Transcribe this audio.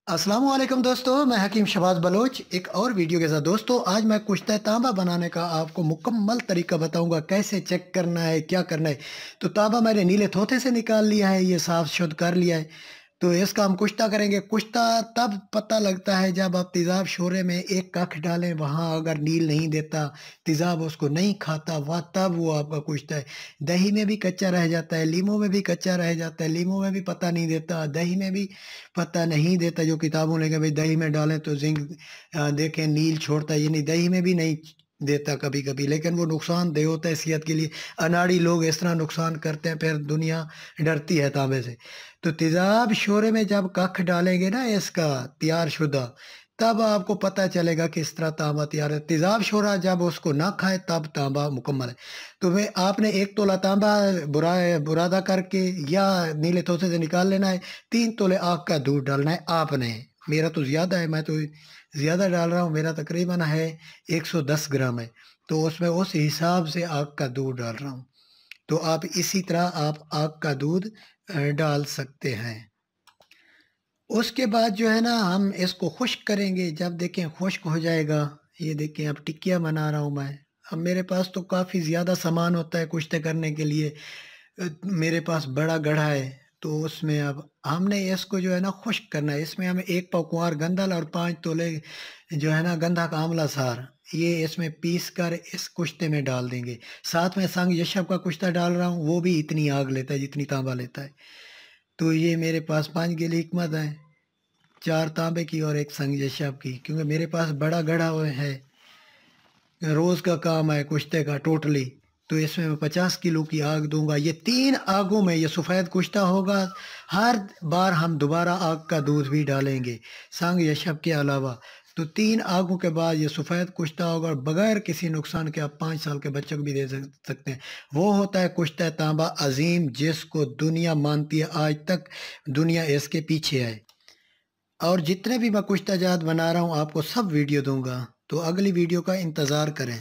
अस्सलाम वालेकुम दोस्तों, मैं हकीम शहबाज बलोच एक और वीडियो के साथ। दोस्तों आज मैं कुश्ता तांबा बनाने का आपको मुकम्मल तरीका बताऊंगा, कैसे चेक करना है, क्या करना है। तो तांबा मैंने नीले थोथे से निकाल लिया है, ये साफ शुद्ध कर लिया है। तो इसका हम कुश्ता करेंगे। कुश्ता तब पता लगता है जब आप तेज़ाब शोरे में एक कख डालें, वहाँ अगर नील नहीं देता, तेज़ाब उसको नहीं खाता, वह तब वो आपका कुश्ता है। दही में भी कच्चा रह जाता है, लीमू में भी कच्चा रह जाता है, लीमू में भी पता नहीं देता, दही में भी पता नहीं देता। जो किताबों ने कहा भाई दही में डालें तो जिंक देखें नील छोड़ता है, ये नहीं, दही में भी नहीं देता कभी-कभी, लेकिन वो नुकसानदेह होता है सेहत के लिए। अनाड़ी लोग इस तरह नुकसान करते हैं, फिर दुनिया डरती है तांबे से। तो तेज़ाब शोरे में जब कख डालेंगे ना इसका तैयार शुदा, तब आपको पता चलेगा किस तरह तांबा तैयार है। तेज़ाब शोरा जब उसको ना खाए तब तांबा मुकम्मल है। तो वे आपने 1 तोला तांबा बुरादा करके या नीले तोसे से निकाल लेना है। 3 तोले आग का दूध डालना है आपने। मेरा तो ज़्यादा है, मैं तो ज़्यादा डाल रहा हूँ, मेरा तकरीबन है 110 ग्राम है। तो उसमें उस हिसाब से आग का दूध डाल रहा हूँ। तो आप इसी तरह आप आग का दूध डाल सकते हैं। उसके बाद जो है ना हम इसको खुश्क करेंगे। जब देखें खुश्क हो जाएगा, ये देखें अब टिक्कियाँ बना रहा हूँ मैं। अब मेरे पास तो काफ़ी ज़्यादा सामान होता है कुश्ते करने के लिए। मेरे पास बड़ा गड्ढा है, तो उसमें अब हमने इसको जो है ना खुश्क करना है। इसमें हमें 1 पाव कुंवार गंदल और 5 तोले जो है ना गंधा का आंवला सार, ये इसमें पीस कर इस कुश्ते में डाल देंगे। साथ में संग यशब का कुश्ता डाल रहा हूँ, वो भी इतनी आग लेता है जितनी तांबा लेता है। तो ये मेरे पास 5 गिली हिकमत है, 4 तांबे की और 1 संग यशब की, क्योंकि मेरे पास बड़ा गड्ढा है। रोज़ का काम है कुश्ते का टोटली। तो इसमें मैं 50 किलो की आग दूँगा। ये 3 आगों में ये सफ़ेद कुश्ता होगा। हर बार हम दोबारा आग का दूध भी डालेंगे, संग यशब के अलावा। तो 3 आगों के बाद ये सफ़ेद कुश्ता होगा और बगैर किसी नुकसान के आप 5 साल के बच्चों को भी दे सकते हैं। वो होता है कुश्ता तांबा अज़ीम, जिसको दुनिया मानती है। आज तक दुनिया इसके पीछे है। और जितने भी मैं कुश्ता जात बना रहा हूँ आपको सब वीडियो दूँगा। तो अगली वीडियो का इंतज़ार करें।